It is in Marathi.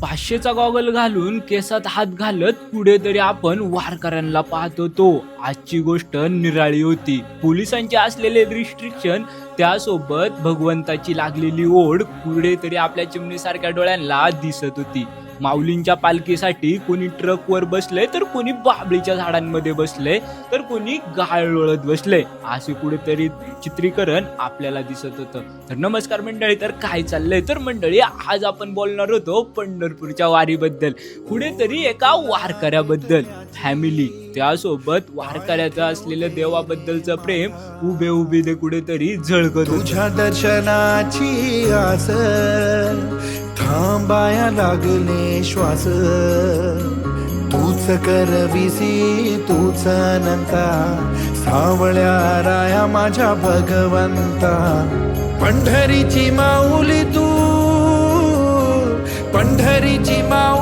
500चा गॉगल घालून केसात हात घालत कुठेतरी आपण वारकऱ्यांना पाहत होतो. आजची गोष्ट निराळी होती. पोलिसांचे असलेले रिस्ट्रिक्शन त्यासोबत भगवंताची लागलेली ओढ कुठेतरी आपल्या चिमणीसारख्या डोळ्यांना दिसत होती. माऊलींच्या पालखीसाठी कोणी ट्रकवर बसले तर कोणी बाबळीच्या झाडांमध्ये बसले तर कोणी गाळ लोळत बसले. असे कुठेतरी चित्रीकरण आपल्याला दिसत होतं. तर नमस्कार मंडळी, तर काय चाललंय तर मंडळी, आज आपण बोलणार होतो पंढरपूरच्या वारीबद्दल, कुठेतरी एका वारकऱ्याबद्दल. फॅमिली त्यासोबत वारकऱ्याचं असलेलं देवाबद्दलचं प्रेम उभे उभे ते कुठेतरी झळकत होतं. तुझ्या दर्शनाची आस थांबाया लागले श्वास, तूच करविसी तूच अनंता, सावळ्या राया माझ्या भगवंता. पंढरीची माऊली तू, पंढरीची माऊली